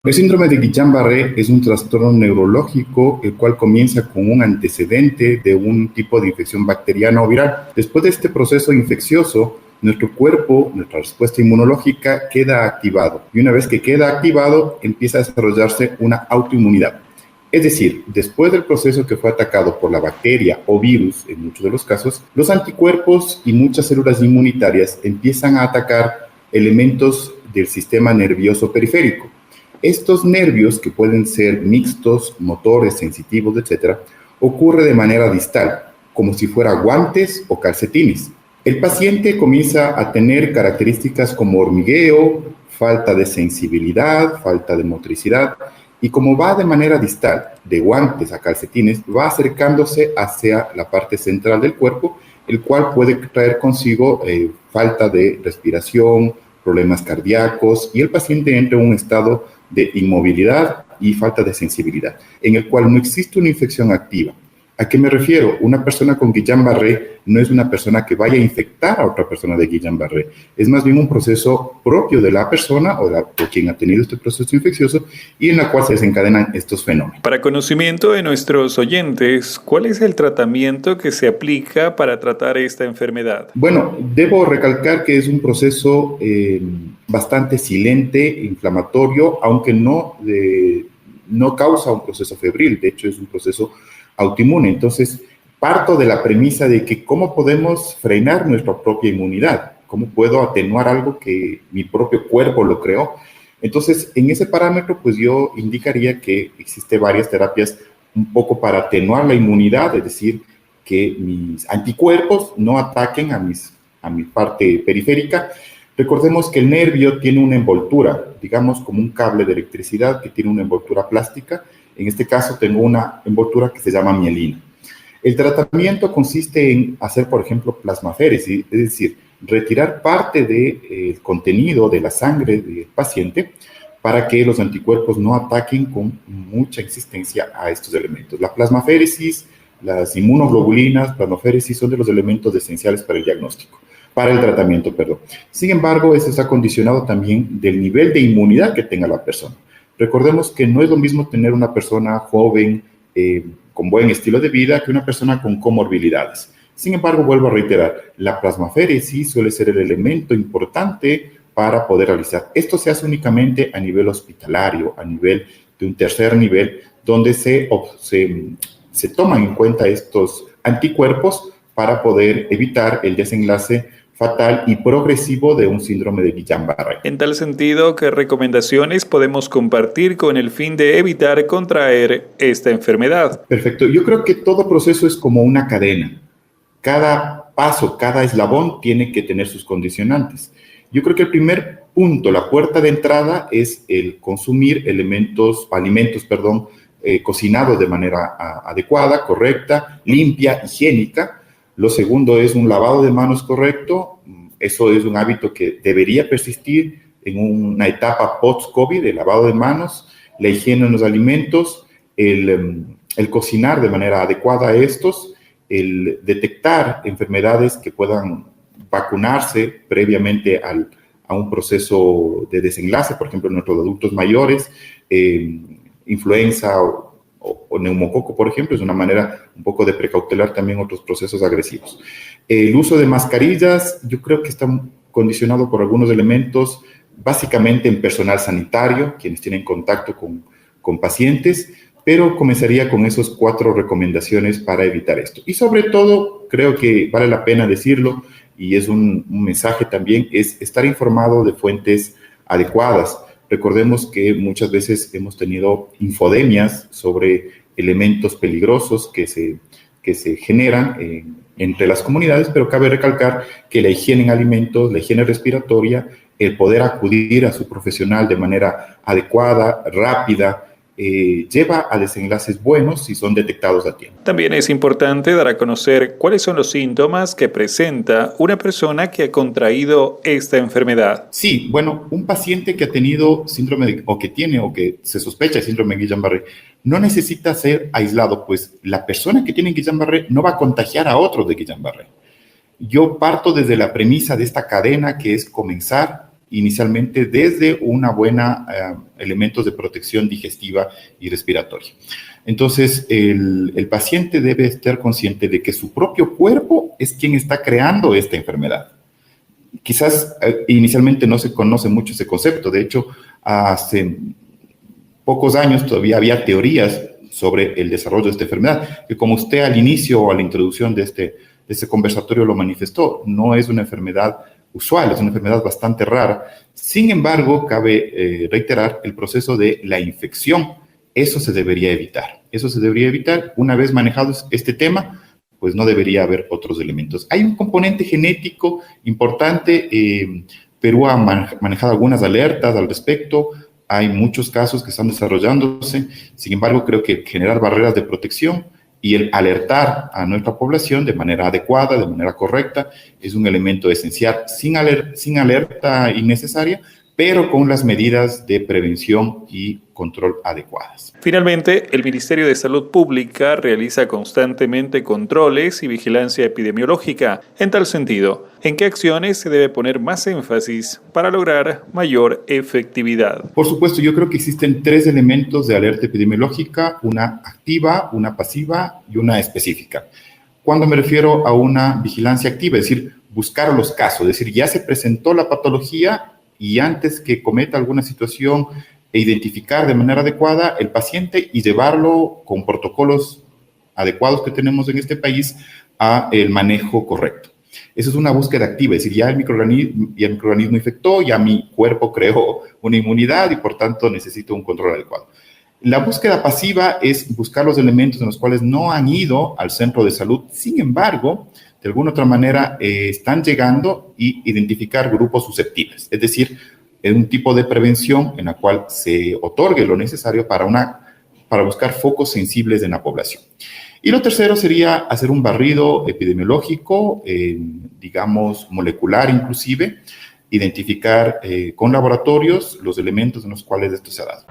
El síndrome de Guillain-Barré es un trastorno neurológico el cual comienza con un antecedente de un tipo de infección bacteriana o viral. Después de este proceso infeccioso, nuestro cuerpo, nuestra respuesta inmunológica queda activado. Y una vez que queda activado, empieza a desarrollarse una autoinmunidad. Es decir, después del proceso que fue atacado por la bacteria o virus, en muchos de los casos, los anticuerpos y muchas células inmunitarias empiezan a atacar elementos del sistema nervioso periférico. Estos nervios, que pueden ser mixtos, motores, sensitivos, etcétera, ocurre de manera distal, como si fuera guantes o calcetines. El paciente comienza a tener características como hormigueo, falta de sensibilidad, falta de motricidad, y como va de manera distal, de guantes a calcetines, va acercándose hacia la parte central del cuerpo, el cual puede traer consigo falta de respiración, problemas cardíacos, y el paciente entra en un estado de inmovilidad y falta de sensibilidad, en el cual no existe una infección activa. ¿A qué me refiero? Una persona con Guillain-Barré no es una persona que vaya a infectar a otra persona de Guillain-Barré. Es más bien un proceso propio de la persona o quien ha tenido este proceso infeccioso y en la cual se desencadenan estos fenómenos. Para conocimiento de nuestros oyentes, ¿cuál es el tratamiento que se aplica para tratar esta enfermedad? Bueno, debo recalcar que es un proceso bastante silente, inflamatorio, aunque no causa un proceso febril. De hecho, es un proceso autoinmune. Entonces, parto de la premisa de que cómo podemos frenar nuestra propia inmunidad, cómo puedo atenuar algo que mi propio cuerpo lo creó. Entonces, en ese parámetro, pues yo indicaría que existen varias terapias un poco para atenuar la inmunidad, es decir, que mis anticuerpos no ataquen a mi parte periférica. Recordemos que el nervio tiene una envoltura, digamos como un cable de electricidad que tiene una envoltura plástica. En este caso tengo una envoltura que se llama mielina. El tratamiento consiste en hacer, por ejemplo, plasmaféresis, es decir, retirar parte del contenido de la sangre del paciente para que los anticuerpos no ataquen con mucha insistencia a estos elementos. La plasmaféresis, las inmunoglobulinas, plasmaféresis son de los elementos esenciales para el diagnóstico, para el tratamiento, perdón. Sin embargo, esto está condicionado también del nivel de inmunidad que tenga la persona. Recordemos que no es lo mismo tener una persona joven, con buen estilo de vida, que una persona con comorbilidades. Sin embargo, vuelvo a reiterar, la plasmaféresis suele ser el elemento importante para poder realizar. Esto se hace únicamente a nivel hospitalario, a nivel de un tercer nivel, donde se toman en cuenta estos anticuerpos para poder evitar el desenlace fatal y progresivo de un síndrome de Guillain-Barré. En tal sentido, ¿qué recomendaciones podemos compartir con el fin de evitar contraer esta enfermedad? Perfecto. Yo creo que todo proceso es como una cadena. Cada paso, cada eslabón tiene que tener sus condicionantes. Yo creo que el primer punto, la puerta de entrada, es el consumir alimentos, cocinados de manera adecuada, correcta, limpia, higiénica. Lo segundo es un lavado de manos correcto. Eso es un hábito que debería persistir en una etapa post-COVID, el lavado de manos, la higiene en los alimentos, el cocinar de manera adecuada a estos, el detectar enfermedades que puedan vacunarse previamente a un proceso de desenlace, por ejemplo, en nuestros adultos mayores, influenza o neumococo, por ejemplo, es una manera un poco de precautelar también otros procesos agresivos. El uso de mascarillas, yo creo que está condicionado por algunos elementos, básicamente en personal sanitario, quienes tienen contacto con pacientes, pero comenzaría con esas 4 recomendaciones para evitar esto. Y sobre todo, creo que vale la pena decirlo, y es un mensaje también, es estar informado de fuentes adecuadas. Recordemos que muchas veces hemos tenido infodemias sobre elementos peligrosos que se generan entre las comunidades, pero cabe recalcar que la higiene en alimentos, la higiene respiratoria, el poder acudir a su profesional de manera adecuada, rápida, lleva a desenlaces buenos si son detectados a tiempo. También es importante dar a conocer cuáles son los síntomas que presenta una persona que ha contraído esta enfermedad. Sí, bueno, un paciente que ha tenido síndrome o que se sospecha de síndrome de Guillain-Barré no necesita ser aislado, pues la persona que tiene Guillain-Barré no va a contagiar a otros de Guillain-Barré. Yo parto desde la premisa de esta cadena que es comenzar inicialmente desde una buena elementos de protección digestiva y respiratoria. Entonces, el paciente debe estar consciente de que su propio cuerpo es quien está creando esta enfermedad. Quizás inicialmente no se conoce mucho ese concepto. De hecho, hace pocos años todavía había teorías sobre el desarrollo de esta enfermedad, que como usted al inicio o a la introducción de este conversatorio lo manifestó, no es una enfermedad usual, es una enfermedad bastante rara. Sin embargo, cabe reiterar el proceso de la infección. Eso se debería evitar. Eso se debería evitar. Una vez manejado este tema, pues no debería haber otros elementos. Hay un componente genético importante. Perú ha manejado algunas alertas al respecto. Hay muchos casos que están desarrollándose. Sin embargo, creo que generar barreras de protección y el alertar a nuestra población de manera adecuada, de manera correcta, es un elemento esencial, sin alerta innecesaria, pero con las medidas de prevención y control adecuadas. Finalmente, el Ministerio de Salud Pública realiza constantemente controles y vigilancia epidemiológica. En tal sentido, ¿en qué acciones se debe poner más énfasis para lograr mayor efectividad? Por supuesto, yo creo que existen 3 elementos de alerta epidemiológica, una activa, una pasiva y una específica. Cuando me refiero a una vigilancia activa, es decir, buscar los casos, es decir, ya se presentó la patología y antes que cometa alguna situación identificar de manera adecuada el paciente y llevarlo con protocolos adecuados que tenemos en este país a el manejo correcto. Esa es una búsqueda activa, es decir, ya el microorganismo infectó, ya mi cuerpo creó una inmunidad y por tanto necesito un control adecuado. La búsqueda pasiva es buscar los elementos en los cuales no han ido al centro de salud, sin embargo, de alguna otra manera están llegando y identificar grupos susceptibles, es decir, en un tipo de prevención en la cual se otorgue lo necesario para buscar focos sensibles en la población. Y lo tercero sería hacer un barrido epidemiológico, digamos molecular inclusive, identificar con laboratorios los elementos en los cuales esto se ha dado.